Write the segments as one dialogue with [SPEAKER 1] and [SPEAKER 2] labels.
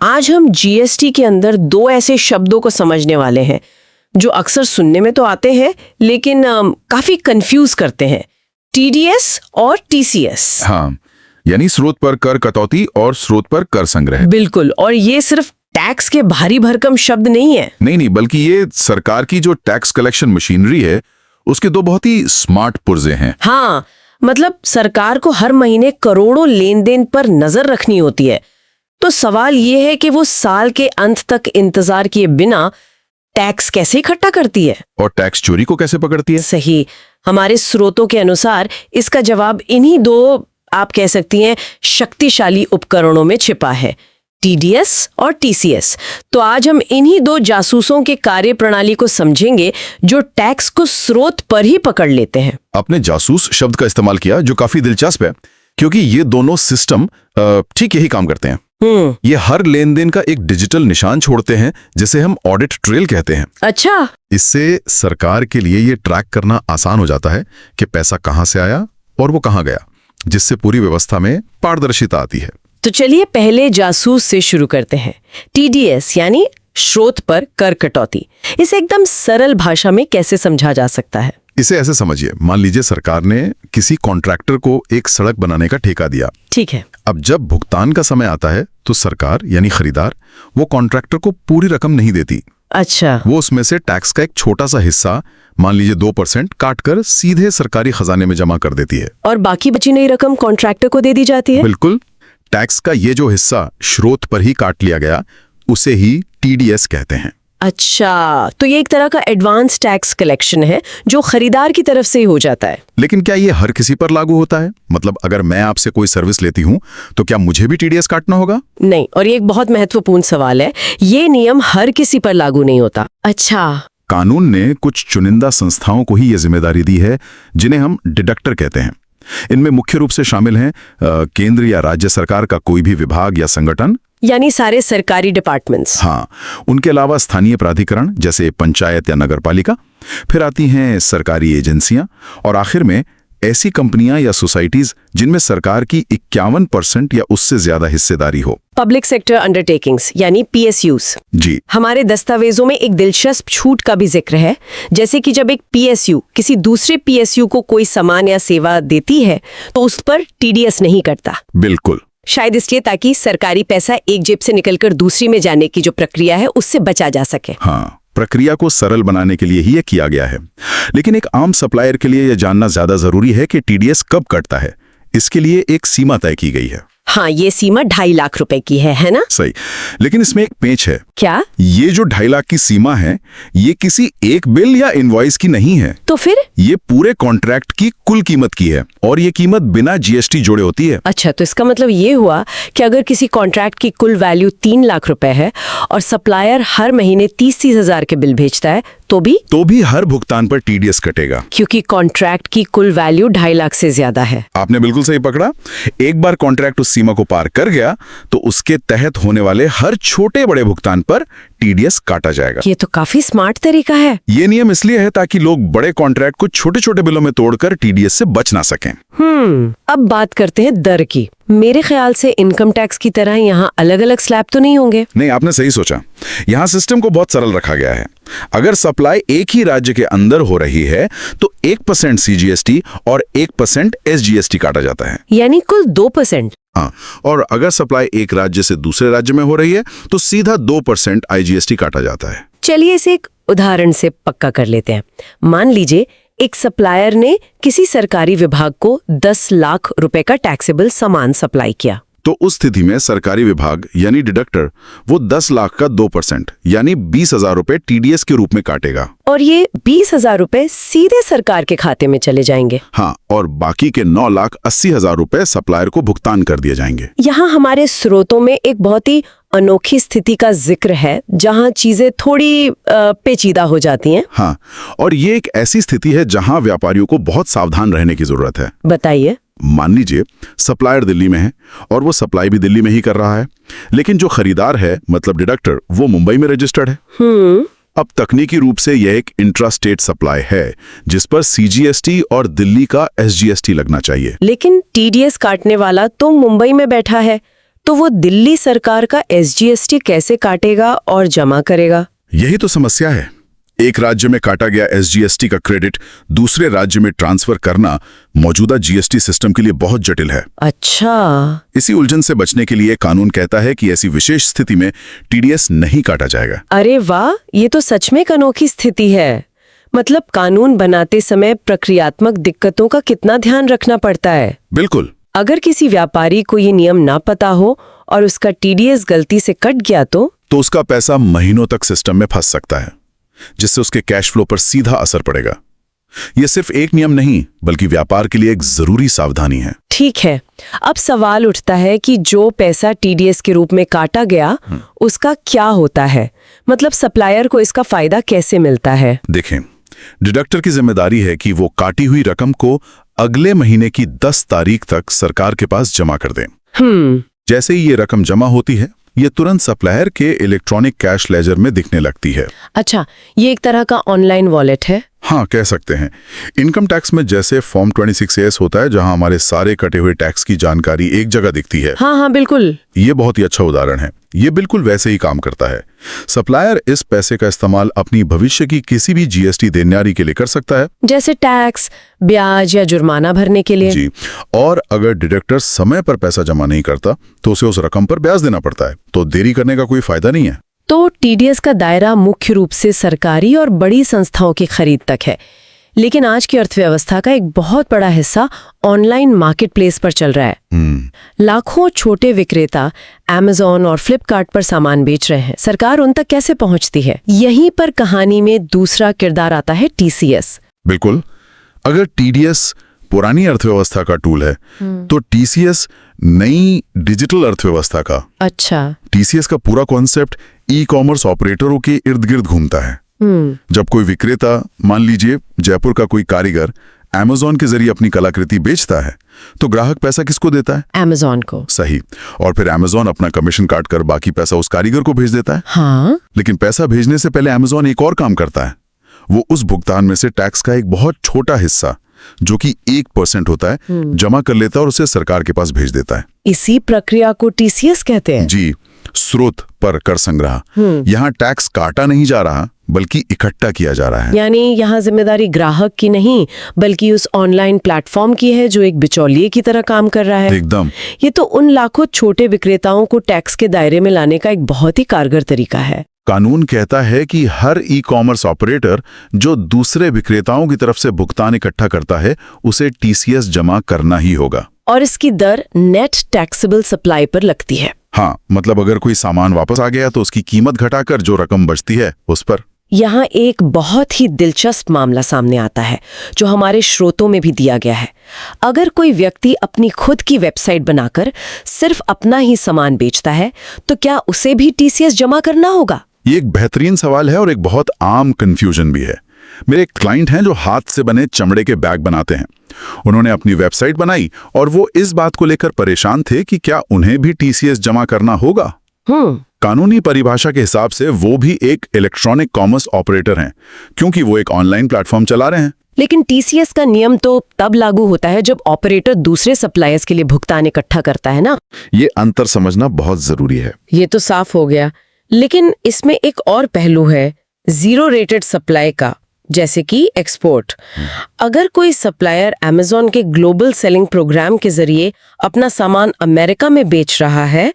[SPEAKER 1] आज हम जीएसटी के अंदर दो ऐसे शब्दों को समझने वाले हैं जो अक्सर सुनने में तो आते हैं लेकिन काफी कंफ्यूज करते हैं। टीडीएस और टीसीएस।
[SPEAKER 2] हाँ, यानी स्रोत पर कर कटौती और स्रोत पर कर संग्रह।
[SPEAKER 1] बिल्कुल, और ये सिर्फ टैक्स के भारी भरकम शब्द नहीं है।
[SPEAKER 2] नहीं, बल्कि ये सरकार की जो टैक्स कलेक्शन मशीनरी है उसके दो बहुत ही स्मार्ट पुर्जे हैं।
[SPEAKER 1] हाँ, मतलब सरकार को हर महीने करोड़ों लेन देन पर नजर रखनी होती है। तो सवाल ये है कि वो साल के अंत तक इंतजार किए बिना टैक्स कैसे इकट्ठा करती है
[SPEAKER 2] और टैक्स चोरी को कैसे पकड़ती है।
[SPEAKER 1] सही। हमारे स्रोतों के अनुसार इसका जवाब इन्हीं दो, आप कह सकती हैं, शक्तिशाली उपकरणों में छिपा है, टीडीएस और टीसीएस। तो आज हम इन्हीं दो जासूसों के कार्य प्रणाली को समझेंगे जो टैक्स को स्रोत पर ही पकड़ लेते हैं।
[SPEAKER 2] आपने जासूस शब्द का इस्तेमाल किया जो काफी दिलचस्प है, क्योंकि ये दोनों सिस्टम ठीक यही काम करते हैं। ये हर लेन देन का एक डिजिटल निशान छोड़ते हैं जिसे हम ऑडिट ट्रेल कहते हैं।
[SPEAKER 1] अच्छा।
[SPEAKER 2] इससे सरकार के लिए ये ट्रैक करना आसान हो जाता है कि पैसा कहां से आया और वो कहां गया, जिससे पूरी व्यवस्था में पारदर्शिता आती है।
[SPEAKER 1] तो चलिए पहले जासूस से शुरू करते हैं। टीडीएस यानी स्रोत पर कर कटौती। इसे एकदम सरल भाषा में कैसे समझा जा सकता है?
[SPEAKER 2] इसे ऐसे समझिए, मान लीजिए सरकार ने किसी कॉन्ट्रैक्टर को एक सड़क बनाने का ठेका दिया।
[SPEAKER 1] ठीक है।
[SPEAKER 2] अब जब भुगतान का समय आता है तो सरकार यानी खरीदार वो कॉन्ट्रैक्टर को पूरी रकम नहीं देती।
[SPEAKER 1] अच्छा।
[SPEAKER 2] वो उसमें से टैक्स का एक छोटा सा हिस्सा, मान लीजिए 2%, काटकर सीधे सरकारी खजाने में जमा कर देती है।
[SPEAKER 1] और बाकी बची नई रकम कॉन्ट्रैक्टर को दे दी जाती है?
[SPEAKER 2] बिल्कुल। टैक्स का ये जो हिस्सा स्रोत पर ही काट लिया गया उसे ही टीडीएस कहते हैं।
[SPEAKER 1] अच्छा, तो ये एक तरह का एडवांस टैक्स कलेक्शन है जो खरीदार की तरफ से ही हो जाता है।
[SPEAKER 2] लेकिन क्या ये हर किसी पर लागू होता है? मतलब अगर मैं आपसे कोई सर्विस लेती हूँ तो क्या मुझे भी टीडीएस काटना होगा?
[SPEAKER 1] नहीं, और ये एक बहुत महत्वपूर्ण सवाल है। ये नियम हर किसी पर लागू नहीं होता। अच्छा।
[SPEAKER 2] कानून ने कुछ चुनिंदा संस्थाओं को ही ये जिम्मेदारी दी है जिन्हें हम डिडक्टर कहते हैं। इनमें मुख्य रूप से शामिल हैं केंद्र या राज्य सरकार का कोई भी विभाग या संगठन,
[SPEAKER 1] यानी सारे सरकारी डिपार्टमेंट्स।
[SPEAKER 2] हाँ, उनके अलावा स्थानीय प्राधिकरण जैसे पंचायत या नगरपालिका, फिर आती हैं सरकारी एजेंसियां, और आखिर में ऐसी कंपनियां या सोसाइटीज जिनमें सरकार की 51% या उससे ज्यादा हिस्सेदारी हो।
[SPEAKER 1] पब्लिक सेक्टर अंडरटेकिंग्स यानी पीएसयूज।
[SPEAKER 2] जी।
[SPEAKER 1] हमारे दस्तावेजों में एक दिलचस्प छूट का भी जिक्र है, जैसे कि जब एक पीएसयू किसी दूसरे पीएसयू को कोई सामान या सेवा देती है तो उस पर टीडीएस नहीं कटता।
[SPEAKER 2] बिल्कुल।
[SPEAKER 1] शायद इसलिए ताकि सरकारी पैसा एक जेब से निकलकर दूसरी में जाने की जो प्रक्रिया है उससे बचा जा सके।
[SPEAKER 2] हाँ, प्रक्रिया को सरल बनाने के लिए ही ये किया गया है। लेकिन एक आम सप्लायर के लिए यह जानना ज्यादा जरूरी है कि टीडीएस कब कटता है। इसके लिए एक सीमा तय की गई है।
[SPEAKER 1] हाँ, ये सीमा 2.5 लाख रुपए की है ना?
[SPEAKER 2] सही। लेकिन इसमें एक पेंच है।
[SPEAKER 1] क्या?
[SPEAKER 2] ये जो 2.5 लाख की सीमा है ये किसी एक बिल या इनवॉइस की नहीं है।
[SPEAKER 1] तो फिर? ये
[SPEAKER 2] पूरे कॉन्ट्रैक्ट की कुल कीमत की है, और ये कीमत बिना जीएसटी जोड़े होती है।
[SPEAKER 1] अच्छा, तो इसका मतलब ये हुआ कि अगर किसी कॉन्ट्रैक्ट की कुल वैल्यू 3 लाख रुपए है और सप्लायर हर महीने 30-30 हजार के बिल भेजता है तो भी
[SPEAKER 2] हर भुगतान पर टीडीएस कटेगा,
[SPEAKER 1] क्योंकि कॉन्ट्रैक्ट की कुल वैल्यू 2.5 लाख से ज्यादा है।
[SPEAKER 2] आपने बिल्कुल सही पकड़ा। एक बार कॉन्ट्रैक्ट उस सीमा को पार कर गया तो उसके तहत होने वाले हर छोटे बड़े भुगतान पर टीडीएस काटा जाएगा।
[SPEAKER 1] ये तो काफी स्मार्ट तरीका है।
[SPEAKER 2] ये नियम इसलिए है ताकि लोग बड़े कॉन्ट्रैक्ट को छोटे छोटे बिलों में तोड़कर टीडीएस से बच ना सकें।
[SPEAKER 1] अब बात करते हैं दर की। मेरे ख्याल से इनकम टैक्स की तरह यहाँ अलग अलग स्लैब तो नहीं होंगे?
[SPEAKER 2] नहीं, आपने सही सोचा। यहाँ सिस्टम को बहुत सरल रखा गया है। अगर सप्लाई एक ही राज्य के अंदर हो रही है तो 1% सीजीएसटी और 1% एसजीएसटी काटा जाता है,
[SPEAKER 1] यानी कुल 2%।
[SPEAKER 2] हाँ, और अगर सप्लाई एक राज्य से दूसरे राज्य में हो रही है तो सीधा 2% आईजीएसटी काटा जाता है।
[SPEAKER 1] चलिए इसे एक उदाहरण से पक्का कर लेते हैं। मान लीजिए एक सप्लायर ने किसी सरकारी विभाग को 10 लाख रुपए का टैक्सेबल सामान सप्लाई किया।
[SPEAKER 2] तो उस स्थिति में सरकारी विभाग यानी डिडक्टर वो 10 लाख का 2% यानी 20,000 रुपए टीडीएस के रूप में काटेगा,
[SPEAKER 1] और ये 20,000 रुपए सीधे सरकार के खाते में चले जाएंगे।
[SPEAKER 2] हाँ, और बाकी के 9,80,000 रुपए सप्लायर को भुगतान कर दिए जाएंगे।
[SPEAKER 1] यहाँ हमारे स्रोतों में एक बहुत ही अनोखी स्थिति का जिक्र है जहाँ चीजें थोड़ी पेचीदा हो जाती हैं।
[SPEAKER 2] हाँ, और ये एक ऐसी स्थिति है जहाँ व्यापारियों को बहुत सावधान रहने की जरूरत है।
[SPEAKER 1] बताइए।
[SPEAKER 2] मान लीजिए सप्लायर दिल्ली में है और वो सप्लाई भी दिल्ली में ही कर रहा है, लेकिन जो खरीदार है मतलब डिडक्टर वो मुंबई में रजिस्टर्ड है। अब तकनीकी रूप से यह एक इंट्रा स्टेट सप्लाई है जिस पर सीजीएसटी और दिल्ली का एसजीएसटी लगना चाहिए।
[SPEAKER 1] लेकिन टीडीएस काटने वाला तो मुंबई में बैठा है, तो वो दिल्ली सरकार का SGST कैसे काटेगा और जमा करेगा?
[SPEAKER 2] यही तो समस्या है। एक राज्य में काटा गया SGST का क्रेडिट दूसरे राज्य में ट्रांसफर करना मौजूदा GST सिस्टम के लिए बहुत जटिल है।
[SPEAKER 1] अच्छा,
[SPEAKER 2] इसी उलझन से बचने के लिए कानून कहता है कि ऐसी विशेष स्थिति में TDS नहीं काटा जाएगा।
[SPEAKER 1] अरे वाह, ये तो सच में एक अनोखी स्थिति है। मतलब कानून बनाते समय प्रक्रियात्मक दिक्कतों का कितना ध्यान रखना पड़ता है।
[SPEAKER 2] बिल्कुल।
[SPEAKER 1] अगर किसी व्यापारी को ये नियम ना पता हो और उसका TDS गलती से कट गया तो
[SPEAKER 2] उसका पैसा महीनों तक सिस्टम में फंस सकता है, जिससे उसके कैश फ्लो पर सीधा असर पड़ेगा। यह सिर्फ एक नियम नहीं, बल्कि व्यापार के लिए एक जरूरी सावधानी है।
[SPEAKER 1] ठीक है, अब सवाल उठता है कि जो पैसा TDS के रूप में काटा गया उसका क्या होता है? मतलब सप्लायर को इसका फायदा कैसे मिलता है?
[SPEAKER 2] देखें, डिडक्टर की जिम्मेदारी है कि वो काटी हुई रकम को अगले महीने की 10 तारीख तक सरकार के पास जमा कर दें। जैसे ही ये रकम जमा होती है, ये तुरंत सप्लायर के इलेक्ट्रॉनिक कैश लेजर में दिखने लगती है।
[SPEAKER 1] अच्छा, ये एक तरह का ऑनलाइन वॉलेट है?
[SPEAKER 2] हाँ, कह सकते हैं। इनकम टैक्स में जैसे फॉर्म 26A होता है, जहां हमारे सारे कटे हुए टैक्स की जानकारी एक जगह दिखती है।
[SPEAKER 1] हाँ, बिल्कुल।
[SPEAKER 2] ये बहुत ही अच्छा उदाहरण है। ये बिल्कुल वैसे ही काम करता है। सप्लायर इस पैसे का इस्तेमाल अपनी भविष्य की किसी भी GST देनदारी के लिए कर सकता है,
[SPEAKER 1] जैसे टैक्स, ब्याज या जुर्माना भरने के लिए।
[SPEAKER 2] जी। और अगर डिडक्टर समय पर पैसा जमा नहीं करता तो उसे उस रकम पर ब्याज देना पड़ता है, तो देरी करने का कोई फायदा नहीं है।
[SPEAKER 1] तो TDS का दायरा मुख्य रूप से सरकारी और बड़ी संस्थाओं की खरीद तक है, लेकिन आज की अर्थव्यवस्था का एक बहुत बड़ा हिस्सा ऑनलाइन मार्केटप्लेस पर चल रहा है। लाखों छोटे विक्रेता Amazon और Flipkart पर सामान बेच रहे हैं। सरकार उन तक कैसे पहुंचती है? यहीं पर कहानी में दूसरा किरदार आता है TCS।
[SPEAKER 2] बिल्कुल। अगर TDS पुरानी अर्थव्यवस्था का टूल है, तो TCS नई डिजिटल अर्थव्यवस्था का।
[SPEAKER 1] अच्छा।
[SPEAKER 2] TCS का पूरा कॉन्सेप्ट ई-कॉमर्स ऑपरेटरों के इर्द गिर्द घूमता है। जब कोई विक्रेता, मान लीजिए जयपुर का कोई कारीगर, Amazon के जरिए अपनी कलाकृति बेचता है, तो ग्राहक पैसा किसको देता है?
[SPEAKER 1] Amazon को।
[SPEAKER 2] सही। और फिर Amazon अपना कमीशन काट कर बाकी पैसा उस कारीगर को भेज देता है।
[SPEAKER 1] हाँ।
[SPEAKER 2] लेकिन पैसा भेजने से पहले Amazon एक और काम करता है। वो उस भुगतान में से टैक्स का एक बहुत छोटा हिस्सा, जो कि 1% होता है, जमा कर लेता है और उसे सरकार के पास भेज देता है।
[SPEAKER 1] इसी प्रक्रिया को TCS कहते हैं?
[SPEAKER 2] जी, स्रोत पर कर संग्रह। यहाँ टैक्स काटा नहीं जा रहा, बल्कि इकट्ठा किया जा रहा है।
[SPEAKER 1] यानी यहाँ जिम्मेदारी ग्राहक की नहीं, बल्कि उस ऑनलाइन प्लेटफॉर्म की है जो एक बिचौलिए की तरह काम कर रहा है।
[SPEAKER 2] एकदम।
[SPEAKER 1] ये तो उन लाखों छोटे विक्रेताओं को टैक्स के दायरे में लाने का एक बहुत ही कारगर तरीका है।
[SPEAKER 2] कानून कहता है कि हर ई-कॉमर्स ऑपरेटर जो दूसरे विक्रेताओं की तरफ से भुगतान इकट्ठा करता है, उसे TCS जमा करना ही होगा।
[SPEAKER 1] और इसकी दर नेट टैक्सेबल सप्लाई पर लगती है।
[SPEAKER 2] हाँ, मतलब अगर कोई सामान वापस आ गया तो उसकी कीमत घटाकर जो रकम बचती है उस पर।
[SPEAKER 1] यहाँ एक बहुत ही दिलचस्प मामला सामने आता है, जो हमारे श्रोतों में भी दिया गया है। अगर कोई व्यक्ति अपनी खुद की वेबसाइट बनाकर सिर्फ अपना ही सामान बेचता है, तो क्या उसे भी TCS जमा करना होगा?
[SPEAKER 2] ये एक बेहतरीन सवाल है और एक बहुत आम कंफ्यूजन भी है। मेरे एक क्लाइंट हैं जो हाथ से बने चमड़े के बैग बनाते हैं। उन्होंने अपनी वेबसाइट बनाई और वो इस बात को लेकर परेशान थे कि क्या उन्हें भी TCS जमा करना होगा। कानूनी परिभाषा के हिसाब से वो भी एक इलेक्ट्रॉनिक कॉमर्स ऑपरेटर हैं, क्योंकि वो एक ऑनलाइन प्लेटफॉर्म चला रहे हैं।
[SPEAKER 1] लेकिन TCS का नियम तो तब लागू होता है जब ऑपरेटर दूसरे सप्लायर्स के लिए भुगतान इकट्ठा करता है ना।
[SPEAKER 2] ये अंतर समझना बहुत जरूरी है।
[SPEAKER 1] ये तो साफ हो गया, लेकिन इसमें एक और पहलू है, जीरो रेटेड सप्लाई का, जैसे कि एक्सपोर्ट। अगर कोई सप्लायर Amazon के ग्लोबल सेलिंग प्रोग्राम के जरिए अपना सामान अमेरिका में बेच रहा है,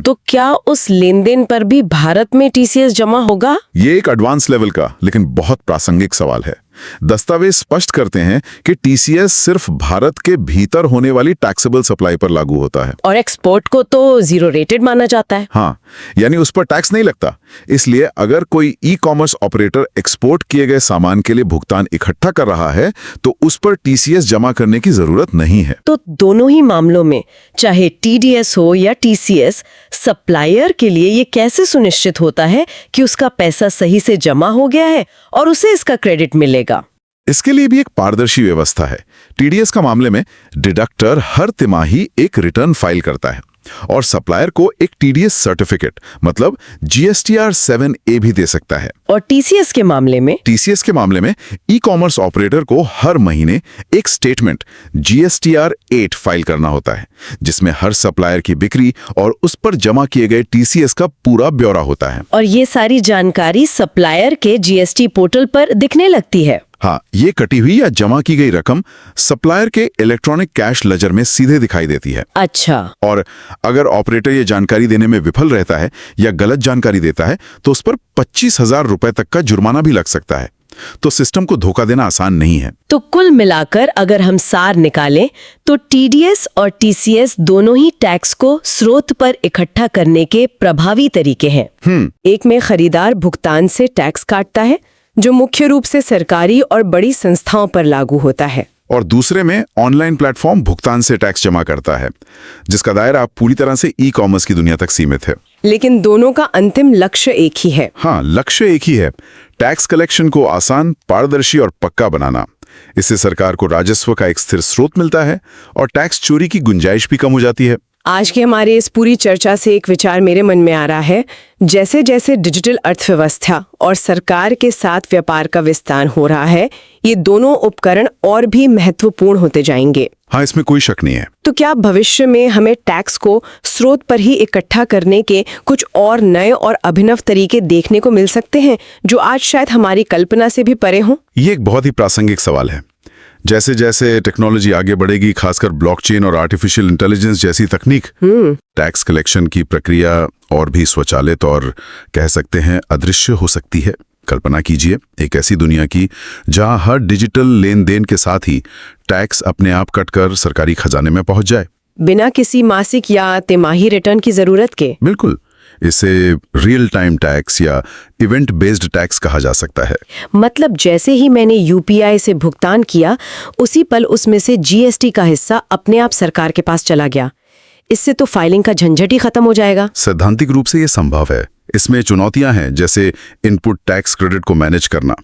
[SPEAKER 1] तो क्या उस लेनदेन पर भी भारत में TCS जमा होगा?
[SPEAKER 2] ये एक एडवांस लेवल का लेकिन बहुत प्रासंगिक सवाल है। दस्तावेज स्पष्ट करते हैं कि TCS सिर्फ भारत के भीतर होने वाली टैक्सेबल सप्लाई पर लागू होता है,
[SPEAKER 1] और एक्सपोर्ट को तो जीरो रेटेड माना जाता है।
[SPEAKER 2] हाँ, यानी उस पर टैक्स नहीं लगता। इसलिए अगर कोई ई-कॉमर्स ऑपरेटर एक्सपोर्ट किए गए सामान के लिए भुगतान इकट्ठा कर रहा है, तो उस पर TCS जमा करने की जरूरत नहीं है।
[SPEAKER 1] तो दोनों ही मामलों में, चाहे TDS हो या TCS, सप्लायर के लिए ये कैसे सुनिश्चित होता है कि उसका पैसा सही से जमा हो गया है और उसे इसका क्रेडिट मिलेगा?
[SPEAKER 2] इसके लिए भी एक पारदर्शी व्यवस्था है। TDS का मामले में डिडक्टर हर तिमाही एक रिटर्न फाइल करता है। और सप्लायर को एक टीडीएस सर्टिफिकेट मतलब GSTR 7A भी दे सकता है।
[SPEAKER 1] और टीसीएस के मामले में?
[SPEAKER 2] टीसीएस के मामले में ई कॉमर्स ऑपरेटर को हर महीने एक स्टेटमेंट GSTR 8 फाइल करना होता है, जिसमें हर सप्लायर की बिक्री और उस पर जमा किए गए टीसीएस का पूरा ब्यौरा होता है।
[SPEAKER 1] और ये सारी जानकारी सप्लायर के जीएसटी पोर्टल पर दिखने लगती है।
[SPEAKER 2] हाँ, ये कटी हुई या जमा की गई रकम सप्लायर के इलेक्ट्रॉनिक कैश लेजर में सीधे दिखाई देती है।
[SPEAKER 1] अच्छा।
[SPEAKER 2] और अगर ऑपरेटर ये जानकारी देने में विफल रहता है या गलत जानकारी देता है तो उस पर 25,000 रुपए तक का जुर्माना भी लग सकता है। तो सिस्टम को धोखा देना आसान नहीं है।
[SPEAKER 1] तो कुल मिलाकर अगर हम सार निकालें तो टीडीएस और टीसीएस दोनों ही टैक्स को स्रोत पर इकट्ठा करने के प्रभावी तरीके हैं। एक में खरीदार भुगतान से टैक्स काटता है, जो मुख्य रूप से सरकारी और बड़ी संस्थाओं पर लागू होता है,
[SPEAKER 2] और दूसरे में ऑनलाइन प्लेटफॉर्म भुगतान से टैक्स जमा करता है, जिसका दायरा पूरी तरह से ई कॉमर्स की दुनिया तक सीमित है।
[SPEAKER 1] लेकिन दोनों का अंतिम लक्ष्य एक ही है।
[SPEAKER 2] हाँ, लक्ष्य एक ही है, टैक्स कलेक्शन को आसान, पारदर्शी और पक्का बनाना। इससे सरकार को राजस्व का एक स्थिर स्रोत मिलता है और टैक्स चोरी की गुंजाइश भी कम हो जाती है।
[SPEAKER 1] आज की हमारी इस पूरी चर्चा से एक विचार मेरे मन में आ रहा है। जैसे जैसे डिजिटल अर्थव्यवस्था और सरकार के साथ व्यापार का विस्तार हो रहा है, ये दोनों उपकरण और भी महत्वपूर्ण होते जाएंगे।
[SPEAKER 2] हाँ, इसमें कोई शक नहीं है।
[SPEAKER 1] तो क्या भविष्य में हमें टैक्स को स्रोत पर ही इकट्ठा करने के कुछ और नए और अभिनव तरीके देखने को मिल सकते हैं, जो आज शायद हमारी कल्पना से भी परे हों?
[SPEAKER 2] ये एक बहुत ही प्रासंगिक सवाल है। जैसे जैसे टेक्नोलॉजी आगे बढ़ेगी, खासकर ब्लॉकचेन और आर्टिफिशियल इंटेलिजेंस जैसी तकनीक, टैक्स कलेक्शन की प्रक्रिया और भी स्वचालित और कह सकते हैं अदृश्य हो सकती है। कल्पना कीजिए एक ऐसी दुनिया की जहां हर डिजिटल लेन देन के साथ ही टैक्स अपने आप कटकर सरकारी खजाने में पहुंच जाए,
[SPEAKER 1] बिना किसी मासिक या तिमाही रिटर्न की जरूरत के।
[SPEAKER 2] बिल्कुल, इसे रियल टाइम टैक्स या इवेंट बेस्ड टैक्स कहा जा सकता है।
[SPEAKER 1] मतलब जैसे ही मैंने यूपीआई से भुगतान किया, उसी पल उसमें से जीएसटी का हिस्सा अपने आप सरकार के पास चला गया। इससे तो फाइलिंग का झंझट ही खत्म हो जाएगा।
[SPEAKER 2] सैद्धांतिक रूप से ये संभव है। इसमें चुनौतियां हैं, जैसे इनपुट टैक्स क्रेडिट को मैनेज करना,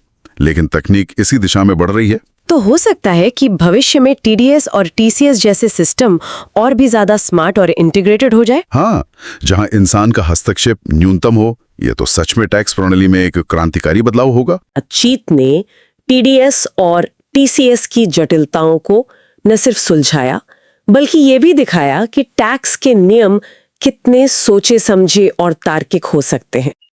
[SPEAKER 2] लेकिन तकनीक इसी दिशा में बढ़ रही है।
[SPEAKER 1] तो हो सकता है कि भविष्य में टीडीएस और टीसीएस जैसे सिस्टम और भी ज्यादा स्मार्ट और इंटीग्रेटेड हो जाए।
[SPEAKER 2] हाँ, जहां इंसान का हस्तक्षेप न्यूनतम हो। ये तो सच में टैक्स प्रणाली में एक क्रांतिकारी बदलाव होगा।
[SPEAKER 1] अचीत ने टीडीएस और टीसीएस की जटिलताओं को न सिर्फ सुलझाया, बल्कि ये भी दिखाया कि टैक्स के नियम कितने सोचे समझे और तार्किक हो सकते हैं।